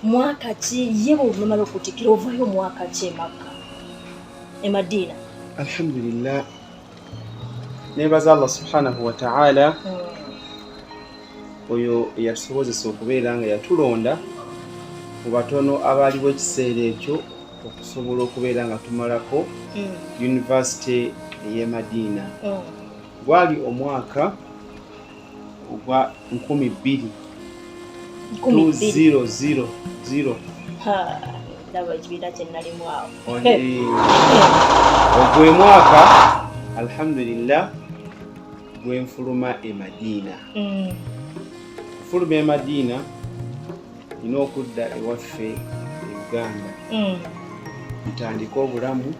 mwaka ki yebo olumala okutikira ovayo mwaka ki Makka e Madina? Alhamdulillah, nebaza Allah subhanahu wa ta'ala oyo yatusobozesa okubeera nga yatulonda mu batono abaliwo ekiseera ekyo okusobola okubeera nga tumalako University y'e Madina. Gwali omwaka ogwa 2000. Ndaba ekibiina kye nalimu awo. Ogwe mwaka alhamdulillah gwe nfuluma e Madina. Nfuluma e Madina nina okudda ewaffe e Uganda ntandika obulamu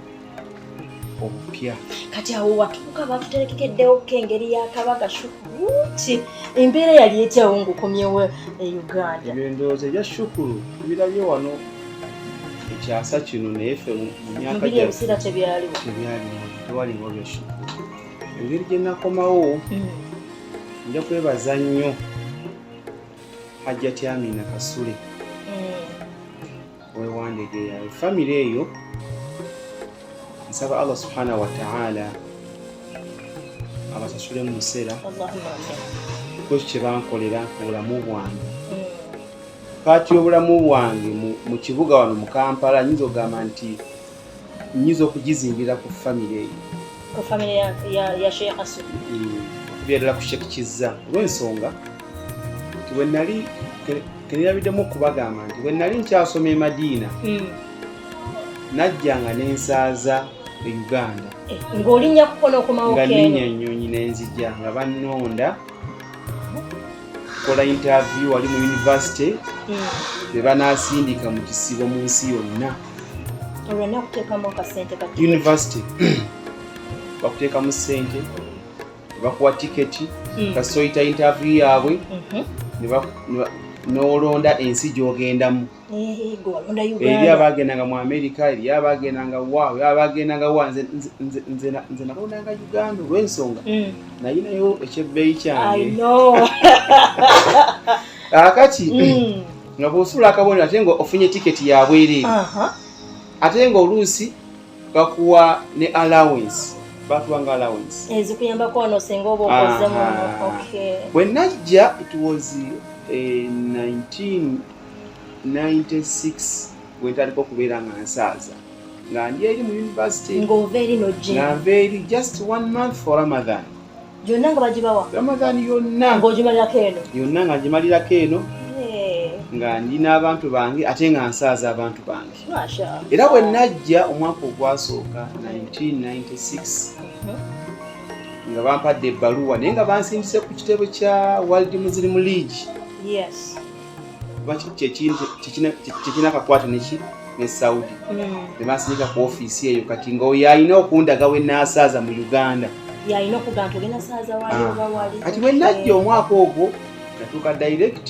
obupya. Kati awo watuuka batuterekeddewo engeri y'akabaga Shukuruti, embeera yali etyawo ng'okomyewo e Uganda? Ebindowoozo ebya Shukuru tubirabye wano ekyasa kino naye ffe mu myaka ebiseera tebyaliwo tewaliwo bya Shukuru. Engeri gye nakomawo nja kwebaza nnyo Hajjati Amina Kasule wewandegeya efamire eyo. Nsaba Allah subhanahu wa ta'ala abasasule mu musera kuko kye bankolera ku bulamu bwange. Paati y'obulamu bwange mu kibuga wano mu Kampala nyinza okugamba nti nyinza okugizimbira ku famire eyo, ku famire ya Sheikh Asu okubeerera ku Sheikh Kizza olw'ensonga nti bwe nali kenerabiddemu okubagamba nti bwe nali nkyasoma e Madina najjanga n'ensaaza e Uganda ng'olinnya kuko n'okomawo nga nninya ennyonyi n'enzija nga bannonda kola interview wali mu university be banaasindika mu kisibo mu nsi yonna. olwonna kuteekamu akasente kati university bakuteekamu ssente bakuwa tiketi kasoyita interview yaabwe n'olonda ensi gy'ogendamu. Eri abagendanga mu America, eri abagendanga waawe, abagendanga wa nze nakolondanga Uganda olw'ensonga nayinayo ekyebbeeyi kyange. Akati nga bw'osula akabonero ate nga ofunye tiketi ya bwereere ate nga oluusi bakuwa ne allowance, batuwanga allowance ezikuyambako wano singa oba okozemu. Bwe najja it was 1996 bwe ntandika okubeera nga nsaaza nga ndi eri mu university nga nva eri just 1 month for Ramadan. Yonna nga bagibawa Ramadan yonna nga ngimalirako eno nga ndi n'abantu bange ate nga nsaaza abantu bange. Era bwe najja omwaka ogwasooka 1996 nga bampadde ebbaluwa naye nga bansindise ku kitebe kya World Muslim League. Kyekina akakwata ne Saudi ne bansindika ku ofiisi eyo kati ng'oyo alina okundaga we naasaaza mu Uganda. Kati bwe najja omwaka ogwo natuuka direct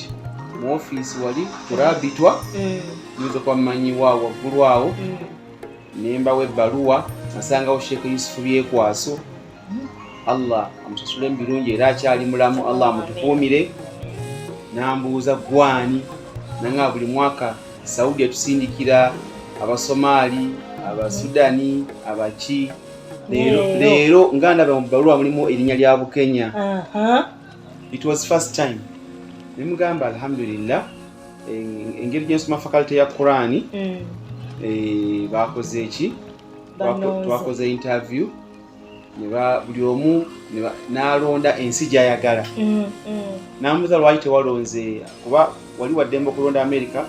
mu ofiisi wali kulabitwa nyinza kuba mmanyiwaawo waggulu awo nembawo ebbaluwa nasangawo Sheikh Yusufu Byekwaso, Allah amusasule mu birungi era akyali mulamu, Allah amutukuumire. Nambuuza gwani nanga buli mwaka Saudi etusindikira Abasomali, Abasudani, Abaki. Leero nganda ba mbaluwa mulimu erinnya lya Bukenya. It was first time. Nimugamba alhamdulillah engeri gyensoma faculty ya Qurani bakoze eki twakoze interview buli omu n'alonda ensi gy'ayagala. Namubuuza lwaki tewalonze kuba wali waddembe okulonda America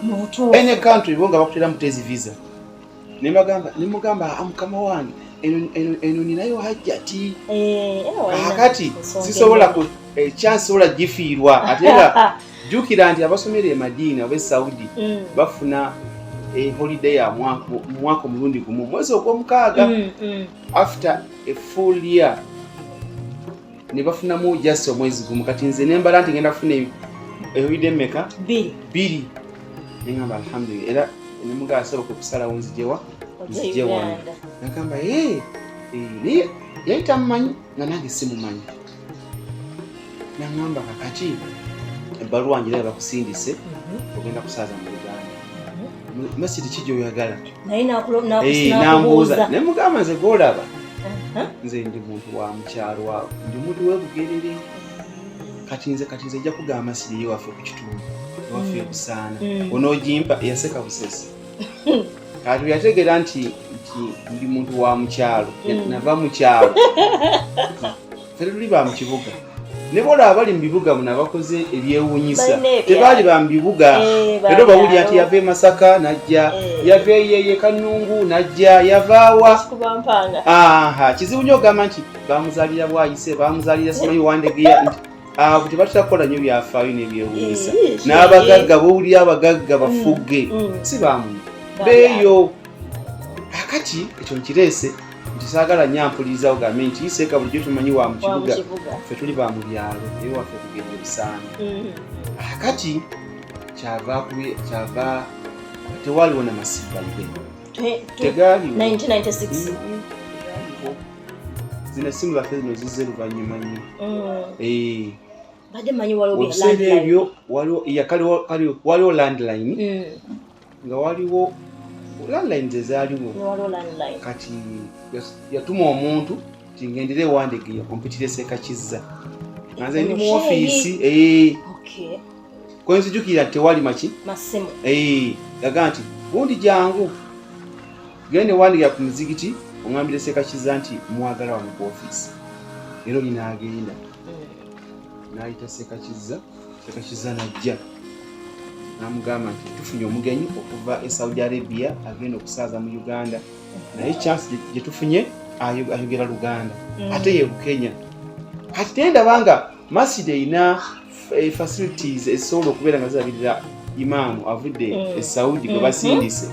any country bo nga bakutera mutezi visa. Nimugamba mukama wange eno ninayo Hajjati akati sisobola kyansobola gifiirwa ate nga jjukira nti abasomera e Madina oba e Saudi bafuna holiday ya mwaka omulundi gumu mwezi ogw'omukaaga. After a full year ne bafunamu just omwezi gumu. Kati nze nembala nti ngenda kufuna holiday meka bbiri nengamba alhamdulillah. Era nemugamba asaba okusalawo nzijewa nagamba yali tamumanyi nga nange simumanyi. Nagamba kakati ebbaluwa njira bakusindise ogenda kusaaza mu Uganda. masjidi kijoyagala naye nakubuuza naye mugamba nze golaba nze ndi muntu wa mukyalo awo ndi muntu webugerere kati nze ejja kugamba masjidi yewaffe ku kitundu ewaffe kusaana onoogimpa yaseka busesi kati yategeera nti ndi muntu wa mukyalo nava mu kyalo ffe tuli ba mu kibuga ne bola abali mu bibuga muno abakoze ebyewuunyisa tebaali ba mu bibuga era bawulira nti yava e Masaka najja yava ye Kanungu najja yavaawa kizibu nnyo ogamba nti bamuzaalira Bwayise bamuzaalira Simanyi Wandegeya nti abo tebatutakola nnyo byafaayo n'ebyewuunyisa n'abagagga bawulira abagagga bafugge si bamuno beeyo akati ekyo nkireese nti saagala nnyo ampuliriza ogambe nti iseeka bulijjo tumanyi wa mu kibuga ffe tuli ba mu byalo eyo waffe tugenda ebisaana akati kyava tewaaliwo namasigalire tegaaliwo 1996 zino essimu zaffe zino zizze luvannyuma nnyo badde manyi waliwo obuseera ebyo waliwo landline nga waliwo landline ezaaliwo kati yatuma omuntu ti ngendere Wandegeya kompitire Seekakizza nze ndi mu ofiisi kwenzijukira tewali masimu yaga nti gundi jangu gende Wandegeya ku muzigiti oŋambire Seekakizza nti mwagala wano ku ofiisi era linaagenda n'ayita Seekakizza najja namugamba nti tufunye omugenyi okuva e Saudi Arabia agenda okusaaza mu Uganda naye chance gye tufunye ayogera Luganda ate ye Bukenya kati tendabanga masjid eyina facilities esobola okubeera nga zirabirira imaamu avudde e Saudi gwe basindise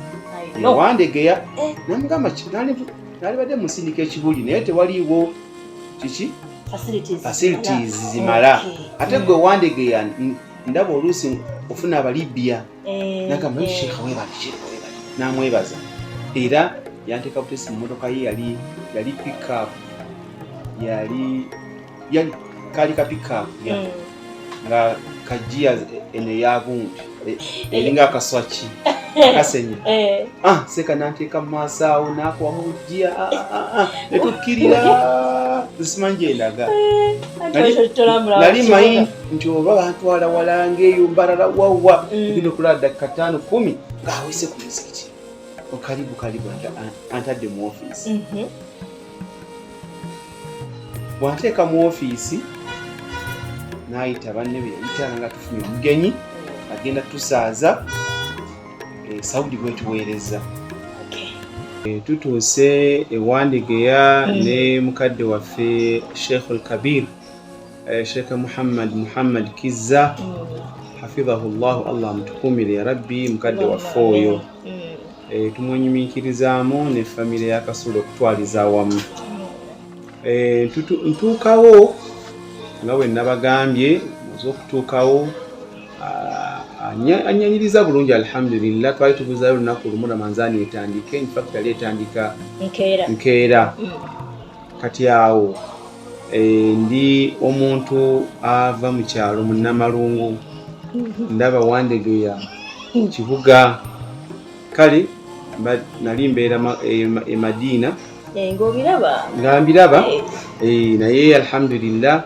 Wandegeya namugamba nalibadde musindika ekibuli naye tewaliiwo kiki facilities zimala ate gwe Wandegeya ndaba oluusi ofuna abalibya nagamba Sheikh webali namwebaza era yanteeka butesi mu motoka ye yali pickup yali kali ka pickup nga kajia ene yagundi eringa akaswaki kasenye seka nanteeka mu maaso awo nakwamujja netukkirira zisimanje endaga nali mayi nti oba bantwala walanga eyo mbalala wawa egenda okulala dakika 5-10 ng'awise ku muzikiti kalibu antadde mu ofiisi bwanteeka mu ofiisi n'ayita banne be yayita nga tufunye omugenyi agenda tusaaza Saudi bwetuweereza tutuuse e Wandegeya ne mukadde waffe Sheikh al-Kabir Sheikh Muhammad Kizza hafidhahu Allah mutukumire ya Rabbi mukadde waffe oyo tumwenyumiikirizaamu ne famire ya Kasulu okutwaliza awamu ntuukawo nga bwe nabagambye muze okutuukawo anyanyiriza bulungi alhamdulillah twali tubuzayo olunaku lumu Ramanzaani etandike infact yali etandika nkeera kati awo ndi omuntu ava mu kyalo mu Namalungu ndaba Wandegeya kibuga kale nali mbeera e Madina nga mbiraba naye alhamdulillah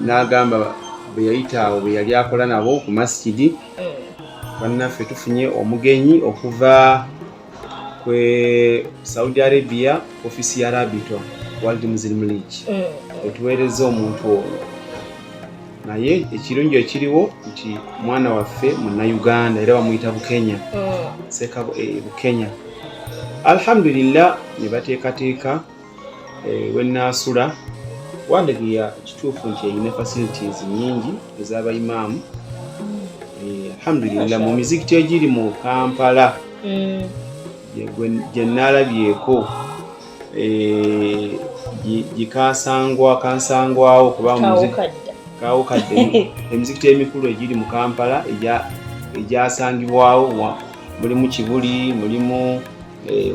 n'agamba bwe yayita awo bwe yali akola nabo ku masjidi bannaffe tufunye omugenyi okuva kwe Saudi Arabia ofisi ya Rabitwa World Muslim League etuweereza omuntu ono naye ekirungi ekiriwo nti mwana waffe Munnayuganda era bamuyita Bukenya Seeka Bukenya alhamdulillah ne bateekateeka wennaasula Wandegeya kituufu nti eyina facilities nyingi ez'abayimaamu alhamdulillah mu mizikiti egiri mu Kampala gye nnaalabyeko kansangwawo kuba kawukadde emizikiti emikulu egiri mu Kampala egyasangibwawo mulimu Kibuli mulimu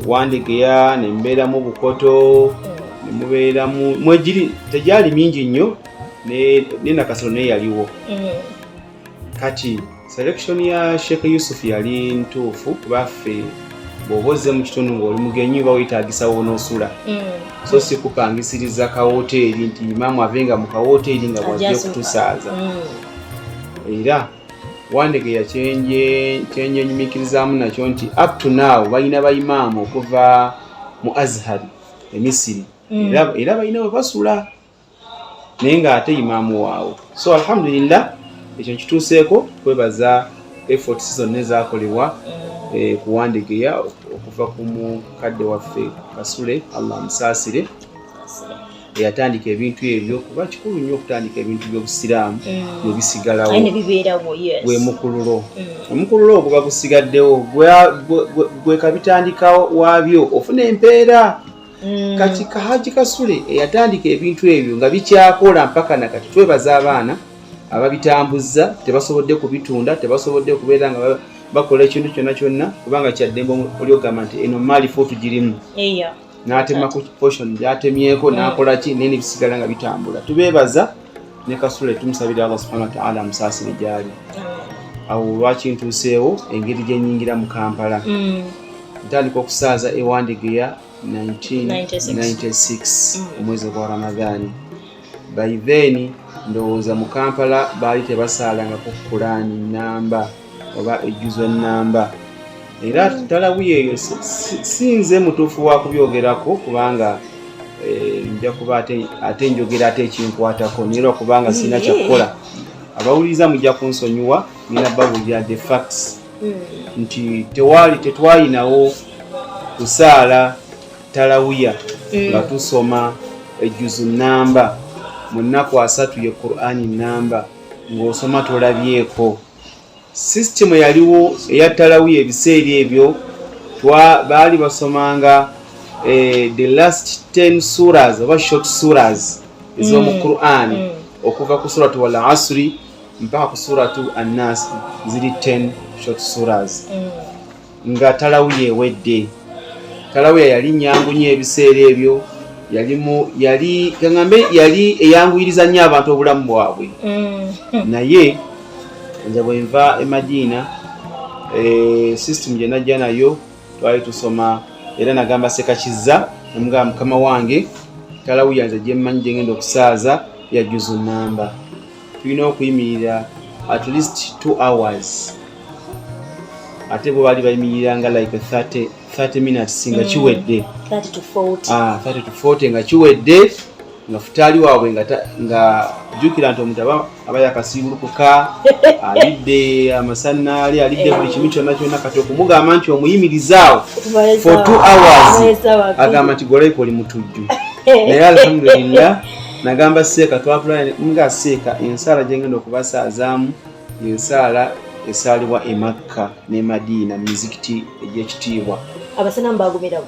Wandegeya ne mbeeramu Bukoto ne mubeeramu mwegiri tegyali mingi nnyo ne Nakasero naye yaliwo kati Selection ya Sheikh Yusuf yali ntuufu baffe bw'oboze mu kitundu ng'oli mugenyi bawetaagisa w'onoosula. So si kupangisiriza ka hoteri nti imaamu avenga mu ka hoteri nga bw'ajja kutusaaza. Era Wandegeya kyenje nyumikirizaamu nakyo nti up to now balina bayimaamu okuva mu Azhar e Misiri. Era balina we basula naye ng'ate imaamu waawo. So alhamdulillah ekyo kituuseeko kwebaza efforts zonna ezaakolebwa ku Wandegeya okuva ku mukadde waffe Kasule Allah amusaasire yatandika ebintu ebyo kuba kikulu nnyo okutandika ebintu by'obusiraamu ne bisigalawo gwe mukululo omukululo ogwo bagusigaddewo gwe kabitandikawo waabyo ofuna empeera kati Haji Kasule eyatandika ebintu ebyo nga bikyakola mpaka nakati twebaza abaana ababitambuza tebasobodde kubitunda tebasobodde kubeera nga bakola ekintu kyonna kyonna kubanga kyaddembe olyogamba nti eno maali fo tugirimu n'atema ku portion gy'atemyeko n'akola ki naye bisigala nga bitambula. Tubeebaza ne Kasule tumusabira Allah subhanahu wa ta'ala amusaasire gy'ali. Awo lwaki ntuuseewo engeri gye nnyingira mu Kampala ntandika okusaaza e Wandegeya 1996 omwezi gwa Ramadhaani. By then ndowooza mu Kampala baali tebasaalangako Qur'ani namba oba ejjuzo namba. Era talawiya eyo sinze mutuufu wa kubyogerako kubanga nja kuba ate njogera ate ekinkwatako naye lwakubanga sirina kyakukola. Abawuliriza mujja kunsonyiwa nina babuulira the facts nti tetwalinawo kusaala talawiya nga tusoma ejjuzu namba mu nnaku 3 ye Qur'ani namba ng'osoma tolabyeko. System yaliwo eya talawiya ebiseera ebyo baali basomanga the last 10 surahs oba short surahs ez'omu Qur'ani okuva ku suratu wal asri mpaka ku suratu an-nas ziri 10 short surahs nga talawiya ewedde. Talawiya yali nyangu nnyo ebiseera ebyo yali eyanguyiriza nnyo abantu obulamu bwabwe naye nze bwe nva e Madina system gye najja nayo twali tusoma era nagamba Ssekakizza namugamba mukama wange talawiya nze gye mmanyi gye ngenda okusaaza ya juzu namba tulina okuyimirira at least 2 hours ate bwe bali bayimiriranga like 30 minutes nga kiwedde 30 to 40 30 to 40 nga kiwedde nga futali waabwe nga jukira nti omuntu aba yakasiibulukuka alidde amasannaali alidde buli kimu kyonna kyonna kati okumugamba nti omuyimirizaawo for 2 hours agamba nti goleiko oli mutujju. Naye alhamdulillah nagamba Seeka twapulana nga Seeka ensaala gye ngenda okubasaazaamu ensaala esaalibwa e Makka ne Madina mu mizikiti egy'ekitiibwa. Abasana mbagumirawo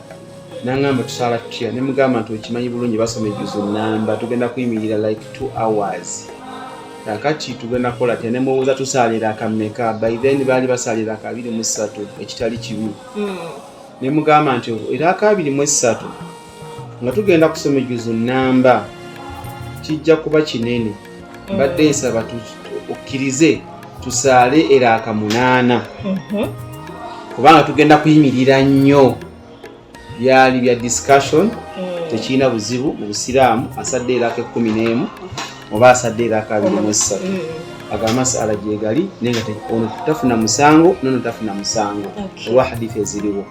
nangamba tusaala tutya ne mugamba nti okimanyi bulungi basoma ejjuzu namba tugenda kuyimirira like 2 hours kakati tugenda kukola te ne mubuuza tusaalira akammeka. By then baali basaalira ka 23 ekitali kibi ne mugamba nti era ka 23 nga tugenda kusoma ejjuzu namba kijja kuba kinene badde nsaba okkirize tusaale era aka 8 kubanga tugenda kuyimirira nnyo. Byali bya discussion tekina buzibu mu Busiraamu asadde era ke 11 oba asadde era ka 23 agamasala gye gali nenga ono tafuna musango nono tafuna musango olwa hadithi eziriwo.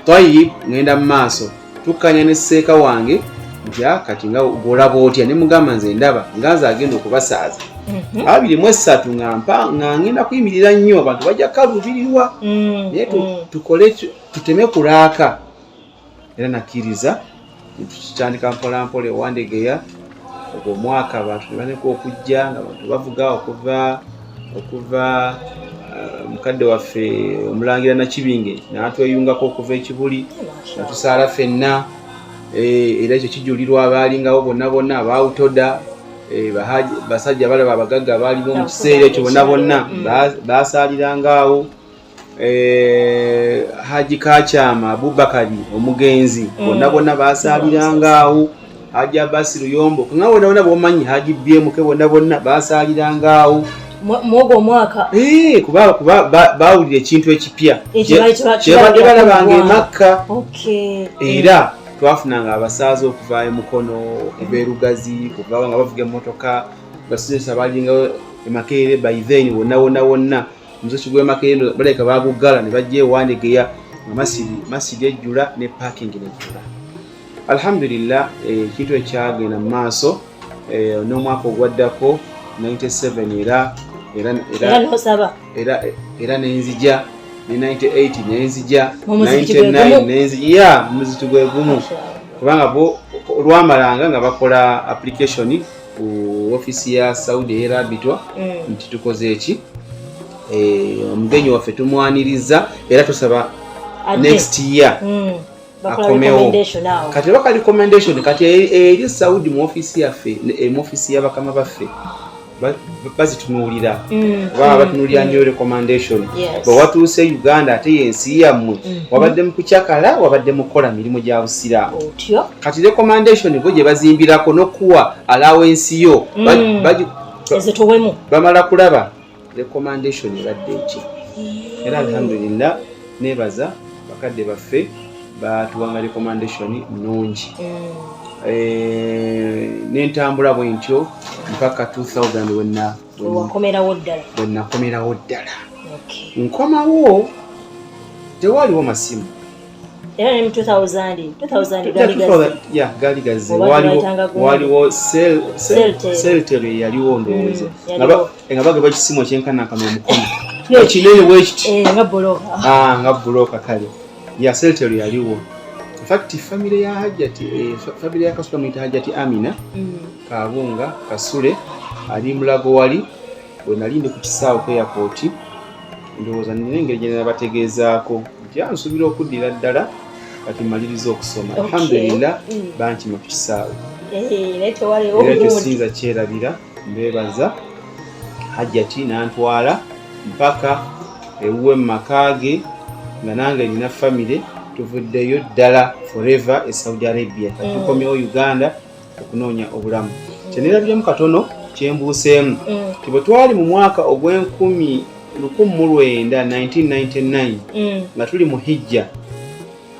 Tayib ngenda mu maaso tukkanya ne Seeka wange nti kati nga golaba otya ne mugamba nze ndaba ngaza agenda okubasaaza 23 nga ngenda kuyimirira nnyo abantu bajja kalubirirwa naye tukole tuteme kulaaka. Era nakiriza tutandika mpolampola Wandegeya ogwo mwaka abantu baneko okujja nga abantu bavuga okuva mukadde waffe omulangira Nakibinge n'atweyungako okuva ekibuli natusaala ffenna era ekyo kijulirwa abaalingawo bonna abawutoda basajja balaba abagagga baaliwo mu kiseera ekyo bonna baasaalirangaawo. Haji Kakyama Abubakari omugenzi bonna baasaalirangaawo. Haji Abasi Luyombo nga bonna b'omanyi Haji BMK bonna baasaalirangaawo. mwogo mwaka kuba bawulira ekintu ekipya kyebadde balabanga emakka. Era twafunanga abasaaza okuva emukono okuva erugazi kuva nga bavuga emmotoka basizesa balinga emakerere by then wonna omusoki gw'emakerere baleka bagugala ne bajja ewandegeya masiri ejjula ne parking nejjula. Alhamdulillah ekintu ekyagenda mu maaso n'omwaka ogwaddako 97 era nenzija ne 98 nenzija 99 nenzija muziki gwe gumu kubanga bo olwamalanga nga bakola application ku office ya Saudi Arabia nti tukoze eki omugenyi waffe tumwaniriza era tusaba next year akomewo kati baka recommendation kati eri Saudi mu office yaffe mu office y'abakama baffe bazitunuulira baba batunuulira nnyo recommendation bwe watuuse Uganda ate yensi yammwe wabadde mu kukyakala wabadde mukola mirimu gya busiraamu kati recommendation bo gye bazimbirako n'okuwa allowance yo bamala kulaba recommendation ebadde eki era alhamdulillah nebaza bakadde baffe batuwanga recommendation nnungi n'entambula bwe ntyo mpaka 2000 wennakomerawo ddala nkomawo tewaliwo masimu era ne mu 2000 gali gaze waliwo seltero yaliwo ndowooza nga bagaba ekisimu ekyenkanakana omukono ekinene bwekiti nga buloka kale seltero yaliwo. In fact family ya Hajjati family ya Kasula mwita Hajjati Amina Kabunga Kasule ali mulago wali we nalinde ku kisaawo ku airport ndowooza nengeri gye nabategeezaako nti ansubira okuddira ddala kati maliriza okusoma alhamdulillah bankima ku kisaawo era sinza kyerabira mbebaza Hajjati nantwala mpaka ewuwe mu makaage nga nange nina family tuvuddeyo ddala forever e Saudi Arabia tukomyewo Uganda okunoonya obulamu kyenerabyemu katono kyembuuseemu tibwe twali mu mwaka ogw'1999 nga tuli mu hijja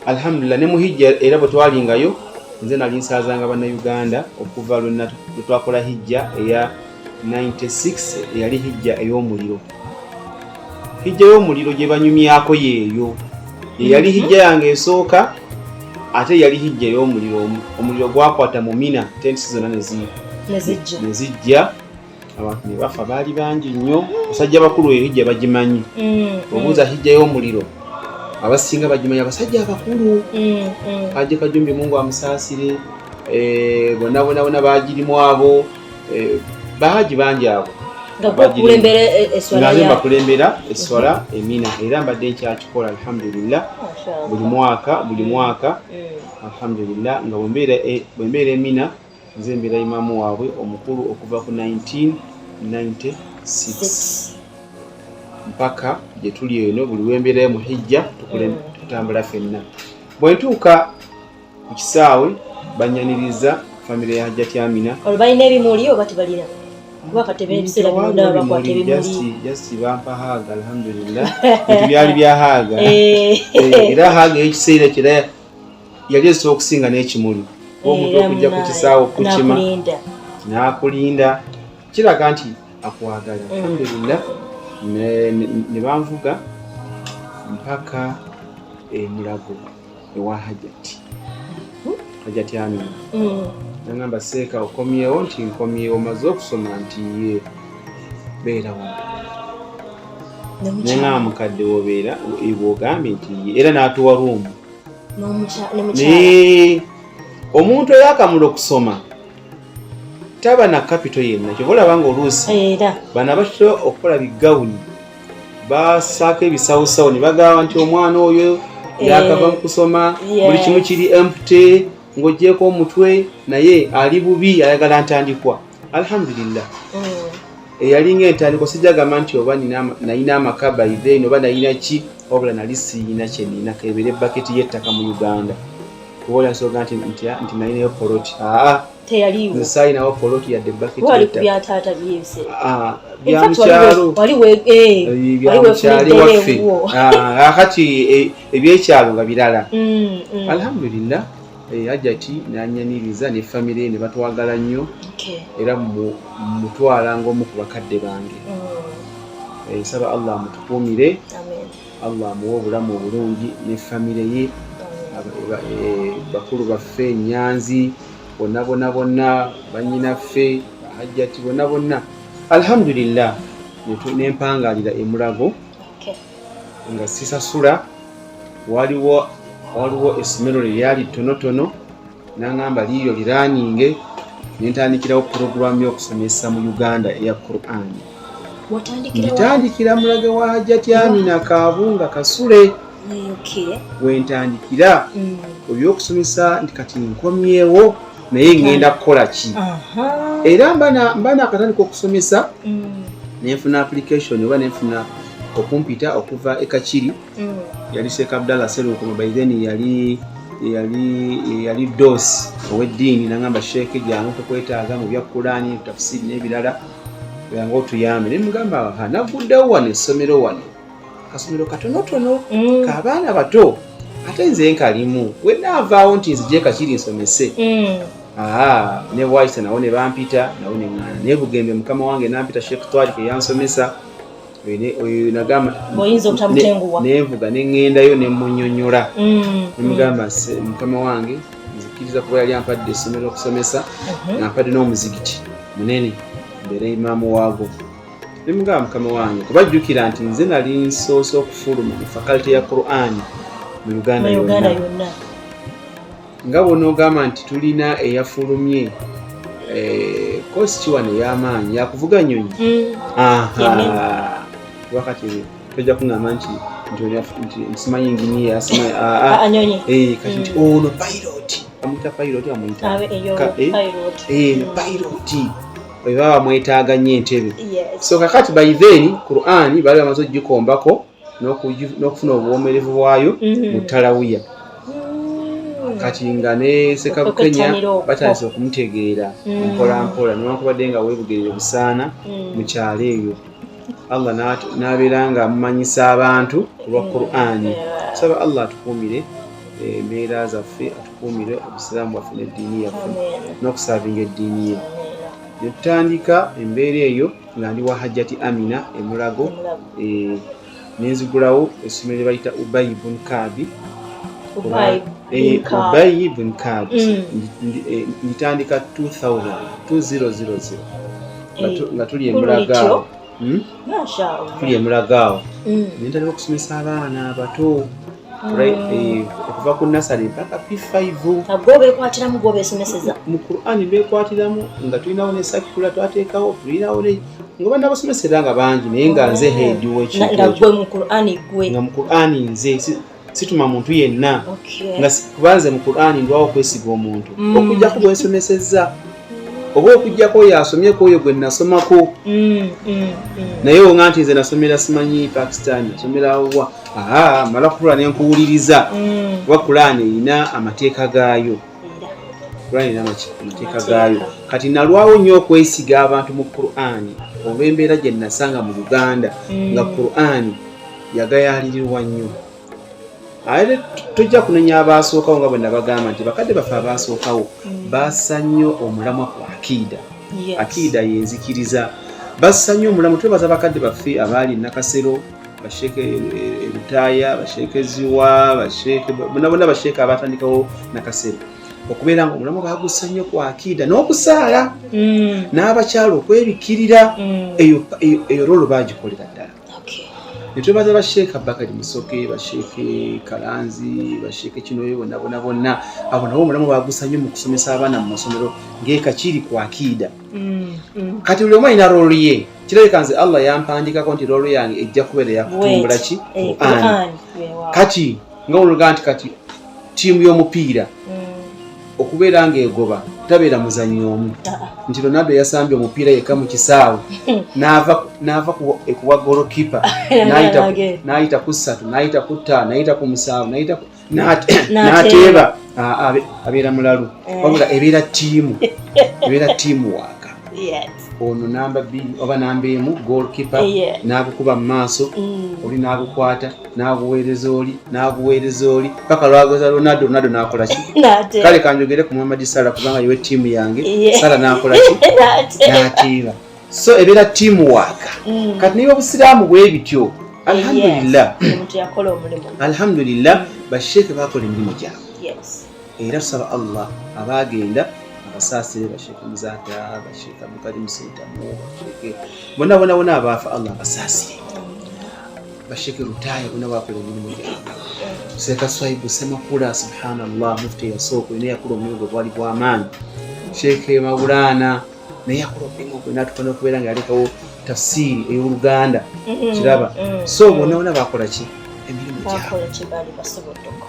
alhamdulillah ne mu hijja era bwe twalingayo nze nali nsaazanga bannayuganda okuva lwe twakola hijja eya 96 eyali hijja ey'omuliro gye banyumyako yeeyo yali hijja yange esooka ate yali hijja ey'omuliro omuliro gwakwata mu Mina tents zonna nezijja abantu ne bafa baali bangi nnyo basajja bakulu hijja bagimanyi obuuza hijja y'omuliro abasinga bagimanyi abasajja abakulu Haji Kajumbi Mungu amusaasire bonna bagirimu abo bahaji bangi abo bakulembera eswala emina era mbadde nkyakikola alhamdulillah buli mwaka alhamdulillah nga bwembeera emina nze mbeera imamu waabwe omukulu okuva ku 1996 mpaka gye tuli eno buli wembeerayo mu hijja tutambula ffenna bwe ntuuka ku kisaawe banyaniriza famire ya Hajjati Amina balina ebimuli oba tebalina just bampahaga alhamdulillah bintu byali byahaga era haga ekiseera kira yali esooka okusinga n'ekimuli omuntu okujja ku kisaawo kukima n'akulinda kiraga nti akwagala alhamdulillah ne banvuga mpaka emulago ewa Hajjati Amina nangamba seeka okomyewo nti nkomyewo maze okusoma nti ye beera wano nenga mukadde wobeera ibwogambye nti ye era n'atuwa ruumu omuntu eyakamula okusoma taba na kapito yenna kyobalabanga oluusi bana bakitera okukola bigawuni basaako ebisawusawo ne bagamba nti omwana oyo yakava mu kusoma buli kimu kiri empty ng'oggyeko omutwe naye ali bubi ayagala ntandikwa alhamdulillah eyalinga entandikwa sijagamba nti oba nayina amakaba then oba nayina ki wabula nali siyina kyenina kebera ebbaketi y'ettaka mu Uganda kubola nsonga nti nayinayo poloti teyaliwo sayinawo poloti yadde bucket wali kubyataata byebise byamukyalo waliwefunidde waffe kati ebyekyalo nga birala alhamdulillah Hajjati n'anyaniriza ne famire ne batwagala nnyo era mutwala ng'omu ku bakadde bange nsaba Allah mutukuumire Allah amuwe obulamu obulungi ne famire ye bakulu baffe Nyanzi bonna bannyinaffe Hajjati bonna alhamdulillah nempangalira emulago nga sisasula waliwo essomero lyali ttonotono n'angamba liyo liraninge nentandikirawo puroguramu y'okusomesa mu Uganda eya Quran ngitandikira mulage wa Hajjati Amina Kaabunga Kasule wentandikira ebyokusomesa nti kati nkomyewo naye ngenda kukola ki era mba nakatandika okusomesa nenfuna application oba nenfuna okumpita okuva ekakiri yali Sheikh Abdallah Seruko by then yali dosi ow'eddiini nangamba Sheikh jangu tukwetaaga mu bya Qur'ani tafsiri n'ebirala yango tuyambe ne mugamba naguddewo wano essomero wano kasomero katonotono k'abaana bato ate nze nkalimu we naavaawo nti nzije kakiri nsomese ne waisa nawo ne bampita nawo ne ŋŋaana naye Bugembe mukama wange nampita Sheikh Twarika yansomesa nagamba nenvuga neŋŋendayo nemunyonyola nemugamba mukama wange nzikiriza kuba yali ampadde essomero okusomesa nampadde n'omuzigiti munene mbeere imaamu waago nemugamba mukama wange kubajjukira nti nze nali nsoose okufuluma mu fakalite ya Quran mu Uganda yonna nga bw'onoogamba nti tulina eyafulumye kosi kiwano ey'amaanyi yakuvuga nnyonyi wakati tojja kuŋŋamba nti nsimanyi inginiya kati nti ono pilot amuyita pilot amuyita pilot baba bamwetaaga nnyo entebe so kakati by then Quran baali bamaze ogikombako n'okufuna obuwomerevu bwayo mu Talawiya kati nga ne Sekabukenya batandise okumutegeera mpolampola newankubadde nga weebugerere busaana mu kyalo eyo Allah n'abeera nga amumanyisa abantu olwa Qur'ani saba Allah atukuumire embeera zaffe atukuumire obusiraamu bwaffe n'eddiini yaffe n'okusaavinga eddiini ye netutandika embeera eyo nga ndi wa Hajjati Amina emulago nenzigulawo essomero lye bayita Ubayyi bun Kaabi Ubayyi bun Kaabi nitandika 2000 nga tuli emulagaawo tuli emulagaawo nentandika okusomesa abaana abato okuva ku nasale mpaka P5 mu Qur'ani bekwatiramu nga tulinawo ne sakula twateekawo tulinawo ngoba nabasomesera nga bangi naye nga nze heedi w'ekintu nga mu Qur'ani nze situma muntu yenna nga kubanze mu Qur'ani ndwawo okwesiga omuntu okujjako bwensomesezza oba okujjako yasomyeko oyo gwe nasomako naye onga nti nze nasomera simanyi Pakistan nasomera wa mala kutula nenkuwuliriza kuba Qur'ani erina amateeka gaayo kati nalwawo nnyo okwesiga abantu mu Qur'ani oba embeera gye nasanga mu Uganda nga Qur'ani yagayalirirwa nnyo ate tujja kunenya abaasookawo nga bwe nabagamba nti bakadde baffe abaasookawo bassa nnyo omulamwa ku akiida yenzikiriza bassa nnyo omulamu twebaza bakadde baffe abaali Nakasero basheeke Rutaaya basheeke Ziwa basheeke bonna basheeke abatandikawo Nakasero okubeera nga omulamu bagussa nnyo ku akiida n'okusaala n'abakyala okwebikirira eyo rolo baagikolera ddala netwebaza basheeka Bakari Musoke basheeke Kalanzi basheeke Kinoyo bonna abo nabo omulamu bagussa nnyo mu kusomesa abaana mu masomero ng'ekakiri ku akiida kati buli omu alina rolo ye kirabika nze Allah yampandikako nti rolo yange ejja kubeera yakutumbula ki Qur'ani kati nga oluga nti kati ttiimu y'omupiira okubeera ng'egoba tabeera muzannyo omu nti Ronaldo yasambye omupiira yekka mu kisaawe n'ava kuwa golokipa n'ayita ku 3 n'ayita ku 5 n'ayita ku 7 n'ateeba abeera mulalu wabula ebeera ttiimu ebeera teamwork. Yes. Ono namba 2 oba namba 1 goalkeeper n'agukuba mu maaso oli n'agukwata n'aguweereza oli paka lwagoza Ronaldo n'akola ki kale kanjogere ku Muhammad Salah kubanga yiwe tiimu yange Salah n'akola ki n'ateeba. So ebeera teamwork. Kati niba obusiraamu bwe bityo alhamdulillah basheeke bakola emirimu gyabwe. Era tusaba Allah abaagenda abasaasire basheeke Muzaata basheeke Mukarimu Sentamu basheeke bonna abaafa Allah abasaasire basheeke Rutaaya bonna bakola emirimu gyabwe. Seeka Swaibu Semakula subhanallah mufti yasooka naye yakola omulimu gwe gwali gw'amaanyi. Sheeke Mawulana naye yakola omulimu gwe n'atukola okubeera nga yalekawo tafsiri ey'Oluganda kiraba. So bonna bakola ki emirimu gyabwe.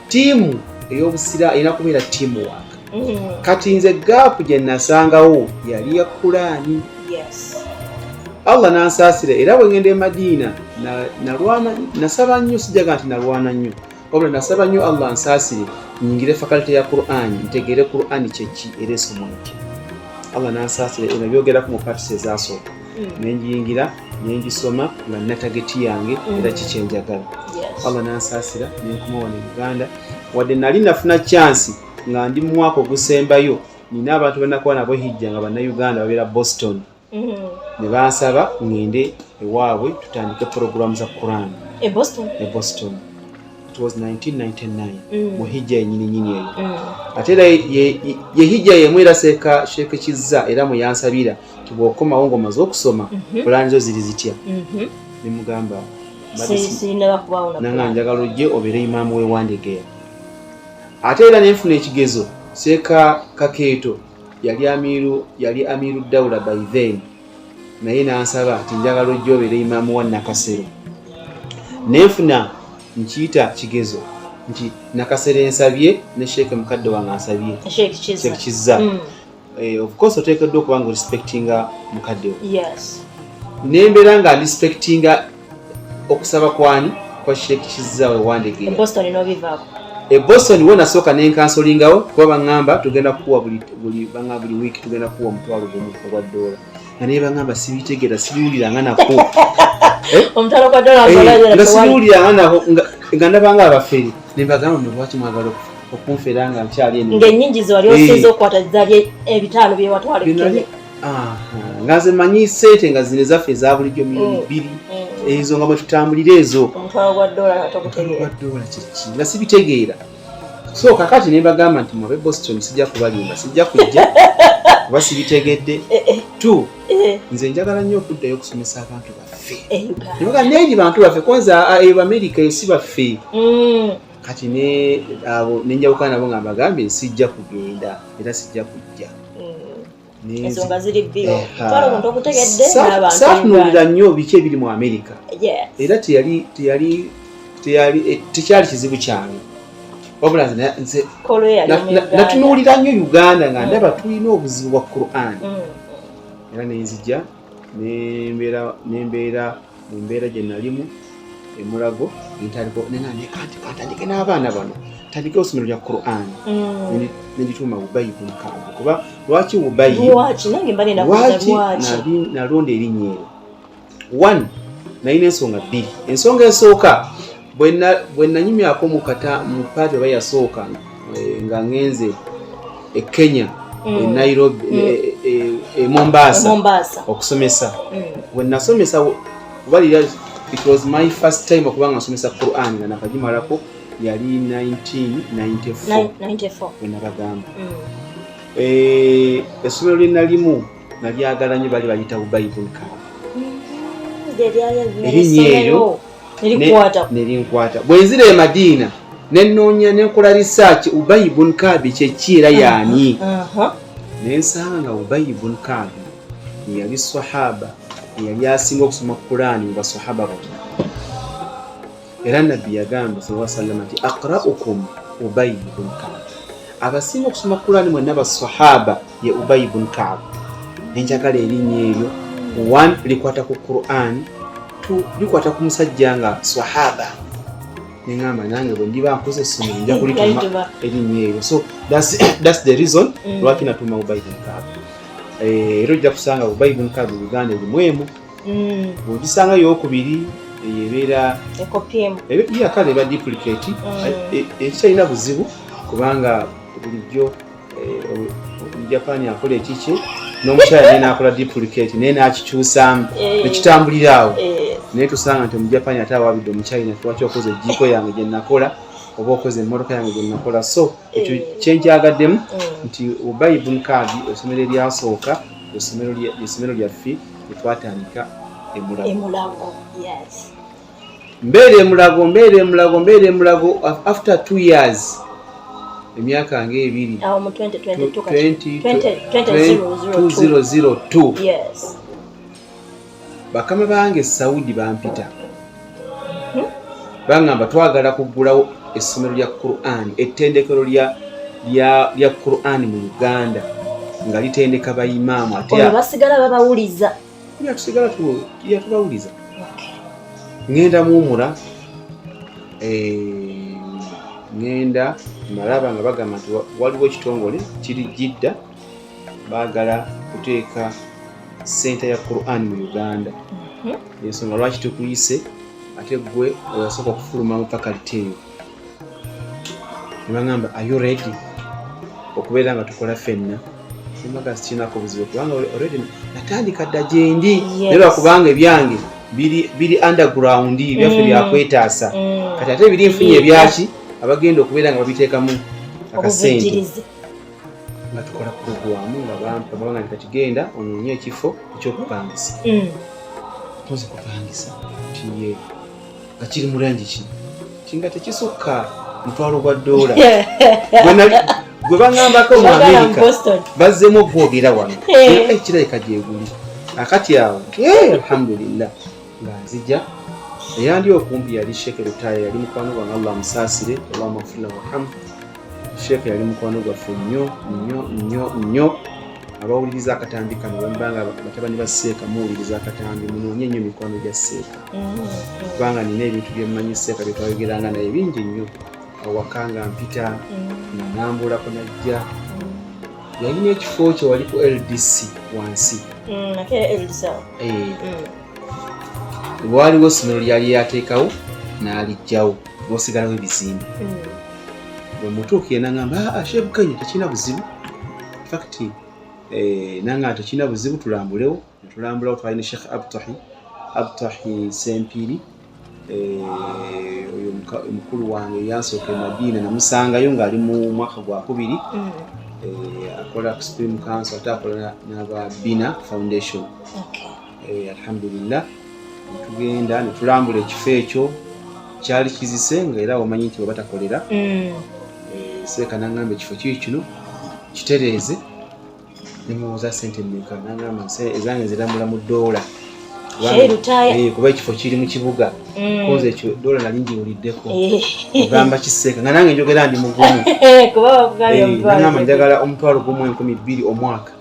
Tiimu ey'obusira erina kubeera teamwork. Kati nze gaapu gye nasangawo yali ya Qur'ani. Allah n'ansaasira era bwe ngenda e Madiina nalwana nasaba nnyo sijaga nti nalwana nnyo wabula nasaba nnyo Allah ansaasire nyingire fakalite ya Qur'ani ntegeere Qur'ani kyeki era essomo ki. Allah n'ansaasire era byogeraku mu patisi ezasooka nenjiyingira nengisoma nga nina tageti yange era kikyenjagala. Allah n'ansaasira nenkoma wano e Uganda wadde nali nafuna chance nga ndi mu mwaka ogusembayo nina abantu banakuba nabo hijja nga bannayuganda babeera Boston ne bansaba ngende ewaabwe tutandike programu za Quran e Boston. It was 1999 mu hijja yennyini eyo ate era ye hijja yemu era Sheeke Kizza era muyansabira tibwokomawo ng'omaze okusoma pulaani zo ziri zitya ne mugamba nanga njagala ojje obeere imaamu w'Ewandegeya. Ate era nenfuna ekigezo Seeka Kakeeto yali amiru ddawula by then naye n'ansaba nti njagala ojja obeere imaamu wa Nakasero. Nenfuna nkiyita kigezo nti Nakasero ensabye ne Sheeke mukadde wange ansabye Sheeke Kizza. Of course oteekeddwa okuba nga respectinga mukadde wo. Nembeera nga respectinga okusaba kwani kwa Sheeke Kizza w'Ewandegeya. Boston wo nasooka nenkansolingawo kuba baŋŋamba tugenda kukuwa buli wiiki tugenda kukuwa $1,000 ogwa $1 nga naye baŋŋamba sibitegeera sibiwuliranga nako nga sibiwuliranga nako nga ndabanga abafere ne mbagamba mwe lwaki mwagala okunfeera nga nkyali ng'ennyingi ze wali osinza okukwata zali ebitaalo bye watwala nga nze manyi ssente nga zino ezaffe eza bulijjo $2,000 ezo nga bwe tutambulira ezo $1 kiki nga sibitegeera. So kakati ne mbagamba nti mwabe Boston sijja kubalimba sijja kujja kuba sibitegedde tu nze njagala nnyo okuddayo okusomesa abantu baffe nebaga neeri bantu baffe kwanza America esi baffe kati nenjawukana nabo nga mbagambye sijja kugenda era sijja kujja. Ensonga ziri bbiro omuntu okutegedde saatunulira nnyo biki ebiri mu America era tekyali kizibu kyange wabula nze natunuulira nnyo Uganda nga ndaba tulina obuzibu bwa Qur'an era nenzija nembeera mu mbeera gye nalimu emulago kantandike n'abaana bano tandike osomero lya Qur'an negituuma Ubayyi bun Ka'b. Kuba lwaki Ubayyi nalonda erinnya eryo 1 nalina ensonga 2. Ensonga esooka bwe nanyumyako mu paati oba yasooka nga ngenze e Kenya e Nairobi e Mombasa okusomesa bwe nasomesa walira it was my first time okubanga nsomesa Qur'an nga nakagimalako yali 1994 bwe nabagamba essomero lye nalimu nalyagala nnyo bali bayita Ubayyi bun Ka'b erinnya eryo nelinkwata bwe nzira e Madiina nenoonya nenkola research Ubayyi bun Ka'b kyeki era yaani nensanga nga Ubayyi bun Ka'b yali sahaba yali asinga okusoma Qur'an mu basahaba bonna era nabbi yagamba sallallahu alaihi wasallam nti aqra'ukum Ubayyi bun Ka'b abasinga okusoma Qur'an mwenna basahaba ye Ubayyi bun Ka'b. Nenjagala erinnya eryo 1 likwata ku Qur'an 2 likwata ku musajja nga sahaba nengamba nange bwe ndiba nkoze essomero nja kulituma erinnya eryo. So that's the reason lwaki natuma Ubayyi bun Ka'b. era ojja kusanga Ubayyi ibn Ka'b Uganda erimwemu bw'ogisanga yokubiri ebeera kale eba duplicate ekitalina buzibu kubanga bulijjo Omujapani akola ekikye n'omukyala naye n'akola duplicate naye n'akikyusaamu nekitambulira awo naye tusanga nti Omujapani ate awabidde Omuchina lwaki okoze ejjiiko yange gye nakola oba okoze emmotoka yange gye nakola so ekyo kyenkyagaddemu nti Ubayyi ibn Ka'b essomero eryasooka essomero lyaffe lye twatandika Emulago. Mbeera Emulago after 2 years emyaka ng'ebiri awo mu 2002 yes bakama bange Saudi bampita bangamba twagala kuggulawo essomero lya Quran ettendekero lya Quran mu Uganda nga litendeka bayimaamu ate basigala babawuliza tusigala tubawuliza ngenda muwumula ngenda malaba nga bagamba nti waliwo ekitongole kiri Jidda baagala kuteeka sente ya Quran mu Uganda ensonga lwaki tukuyise ate gwe oyasooka okufuluma mu faculty eyo ne bagamba are you ready okubeera nga tukola ffenna embaga sikinako buzibu kubanga already natandika dda gyendi naye lwakubanga ebyange biri underground byaffe byakwetaasa kati ate biri nfunye ebyaki abagenda okubeera nga babiteekamu akasente nga tukola puroguramu nga babanga nti kati genda onoonye ekifo ekyokupangisa tuze kupangisa tiye nga kiri mu langi ki kinga tekisukka $1,000 gwe bangambako mu America bazzemu okwogera wano ekirabika gyeguli akati awo alhamdulillah nga nzija eyandi okumpi yali Sheikh Rutaya yali mukwano gwange Allah amusaasire Allahumma ighfir lahu warhamhu Sheikh yali mukwano gwaffe nnyo abawuliriza Akatandika ne bambanga batabani ba Seeka muwuliriza Akatambi munoonye nnyo mikwano gya Seeka kubanga nina ebintu bye mmanyi Seeka bye twayogeranga naye bingi nnyo awakanga mpita nambulako najja yalina ekifo kye wali ku LDC wansi waliwo essomero lyali yateekawo n'alijjawo n'osigalawo ebizimbe bwe mutuukire n'agamba Sheikh Bukenya tekirina buzibu fact nanga tekirina buzibu tulambulewo netulambulawo twalina Sheikh Abtahi Sempiri oyo mukulu wange yansooka e Madina namusangayo ng'ali mu mwaka gwa 2 akola Supreme Council ate akola n'aba Bina Foundation alhamdulillah tugenda netulambula ekifo ekyo kyali kizise nga era omanyi nti batakolera Seeka nangamba ekifo kino kitereeze nemubuuza sente mmeka nangamba ezange zirambula mu $1 kuba ekifo kiri mu kibuga koze ekyo $1 nali ngiwuliddeko ogamba kiseeka nga nange njogera ndi mugumu nangamba njagala $1,200 omwaka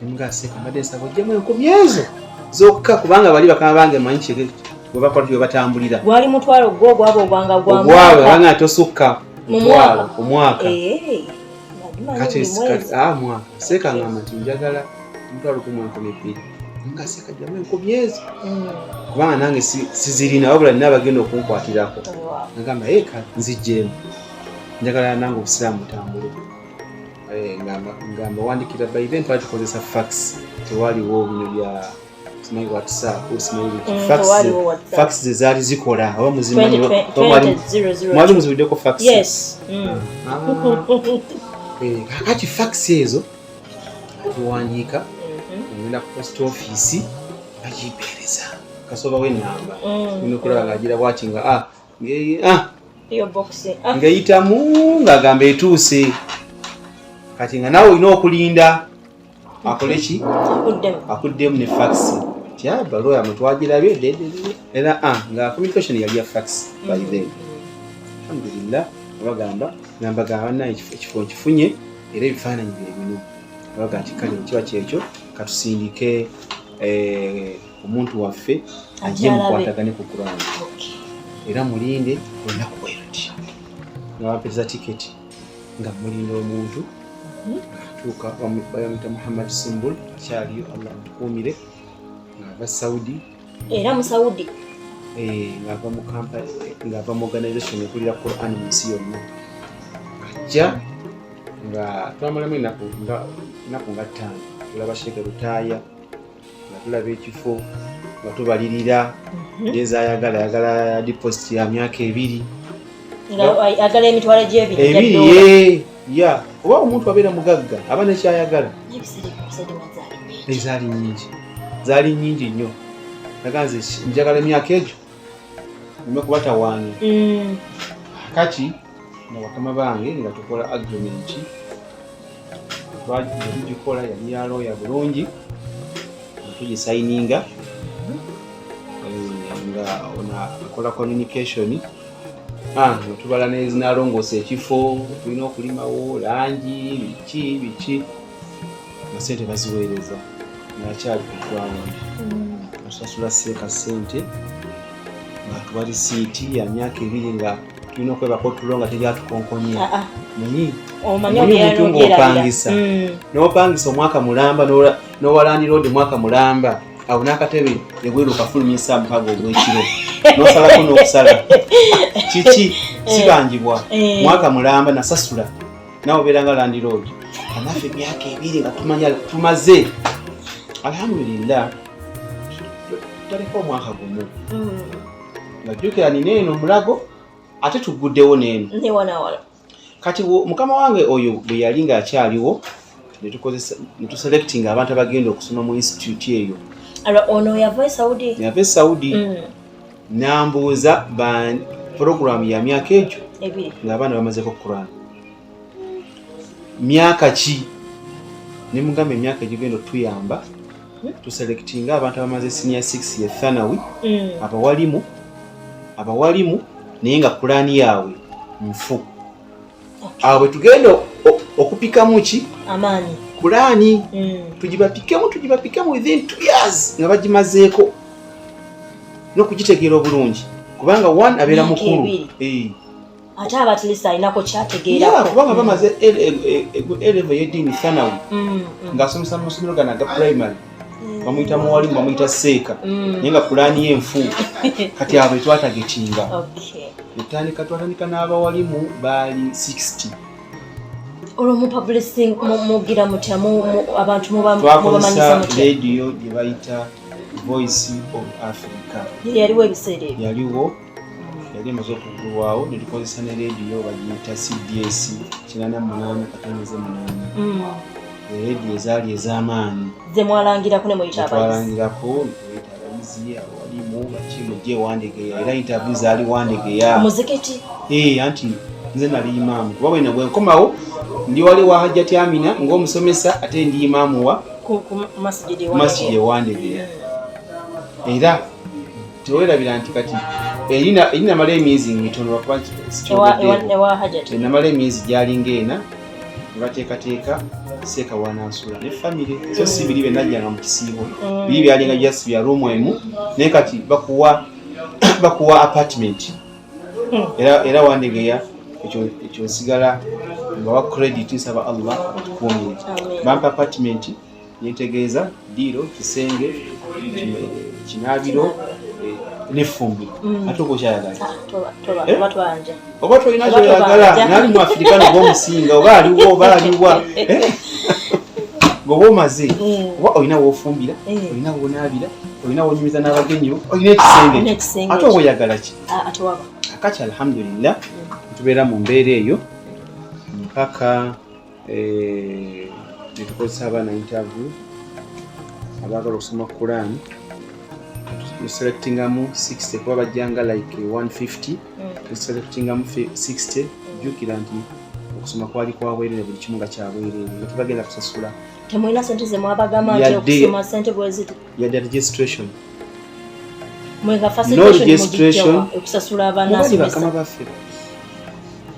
nemugaseeka mbadde nsaba ojjemu 10,000 ezo zokka kubanga bali bakama bange manyi kye bakola kye batambulira gwali $1,000 gwabo obwanga gwamwaka banga tosukka omwaka kati mwaka Seeka ngamba nti njagala $1,200 nga Seeka jamu 10,000 ezo kubanga nange sizirina wabula nina abagenda okunkwatirako ngamba nzijjeemu njagala nange obusiraamu butambule ngamba wandikira by then twali tukozesa fax tewaliwo bino bya simanyi WhatsApp fax zezaali zikola oba mwali muzibuddeko fax kati fax ezo tuwandiika ngenda ku post office bagipeereza kasobawo enamba nokulaba ngaagira bwati nga ngayitamu ng'agamba etuuse kati nga naawe olina okulinda akole ki akuddemu ne fax balooya mutwagirabye era nga communication yali ya fax by then alhamdulillah nambagamba naye ekifo nkifunye era ebifaananyi byebino baga nti kale kiba kyekyo katusindike omuntu waffe ajje mukwatagane ku Quran era mulinde olunaku bwe luti nga bampeereza tiketi nga mulinda omuntu tuuka bayamuyita Muhammad Simbul kyaliyo Allah mutukuumire ng'ava Saudi era mu Saudi ng'ava mu kampani ng'ava mu organisation ekulira Quran mu nsi yonna ajja nga twamalamu ennaku nga ttaano tulaba Sheikh Rutaaya nga tulaba ekifo nga tubalirira ayagala deposit ya myaka 2 agala emitwalo gy'ebiri ya oba omuntu abeera mugagga aba nekyayagala zaali nyingi nnyo naganze njagala emyaka egyo nyuma kubatawaanya kati nabakama bange nga tukola agreement tugikola yali yalooya bulungi tugisayininga nga akola communication tubala nezinalongoosa ekifo tulina okulimawo langi biki nga sente baziweereza nakyali kutwawandi asasula seeka sente nga tuba risiiti ya myaka 2 nga tulina okwebako otulo nga teryatukonkonya omuntu ng'opangisa n'opangisa omwaka mulamba n'owalandi road mwaka mulamba awo n'akatebe ebweru kafulumisa mukago ogw'ekiro n'osalako n'okusala kiki sibangibwa mwaka mulamba nasasula nawe obeera nga landi road anaffe emyaka 2 nga tumanya tumaze alhamdulillah tutaleka omwaka gumu nga jjukira nina eno omulago ate tuguddewo n'eno kati mukama wange oyo bwe yali ng'akyaliwo netuselectinga abantu abagenda okusoma mu institute eyo ono yava e Saudi nambuuza program ya myaka egyo ng'abaana bamazeko Quran myaka ki nemugamba emyaka egyo genda otuyamba tuselectinga abantu abamaze senior 6 ye thanawi abawalimu naye nga Quran yaabwe nfu awo bwe tugenda okupikamu ki amaanyi Quran tugibapikemu within 2 years nga bagimazeeko n'okugitegeera obulungi kubanga one abeera mukulu ate aba at least alinako kyategeerako kubanga bamaze level y'eddiini thanawi ng'asomesa mu masomero gano aga primary bamuyita muwalimu bamuyita seeka naye nga Qur'ani y'enfu kati abo twatagetinga twatandika n'abawalimu baali 60 olwo mu publishing mugira mutya abantu mubamanyisa mutya radio gye bayita Voice of Africa yaliwo ebiseera ebyo yali emaze okugulwawo ne tukozesa ne radio bagiyita CBS 88 radio ezaali ez'amaanyi ze mwalangirako ne muyita twalangirako tuyita abayizi abawalimu bakimujje wandegeya era interview zaali wandegeya muzikiti anti nze nali imaamu kuba bwena bwe nkomawo ndi wali wa Hajjati Amina ng'omusomesa ate ndi imaamu wa masjidi wandegeya era tewerabira nti kati erinamala emyezi mitono lwakuba namala emyezi gyalinga ena nebateekateeka seeka wanansula ne famire so si biri benajjanga mu kisiibo biri byalinga just bya room emu naye kati bakuwa apartment era wandegeya ekyo nsigala mbawa credit nsaba Allah atukuumire bampa apartment nyetegeeza diiro kisenge kinaabiro n'effumbi ate okokyayagala oba tolina kyoyagala naali mu Afirikano b'omusinga oba aliwa ng'oba omaze oba olina w'ofumbira olina w'onaabira olina w'onyumiza n'abagenyi olina ekisenge ate oba oyagala ki akati alhamdulillah tubeera mu mbeera eyo mpaka netukozesa abaana interview abaagala okusoma Quran tuselectingamu 60 kuba bajjanga like 150 tuselectingamu 60 jjukira nti okusoma kwali kwabwerere buli kimu nga kyabwerere nga tubagenda kusasula temulina sente ze mwabagamba nti okusoma sente bweziti yadde registration mwenga facilitation okusasula abaana bakama baffe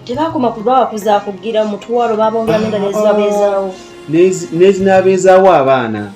tebakoma kubawakuza kugira mutwalo babongera n'endala ezibabeezaawo n'ezinabeezaawo abaana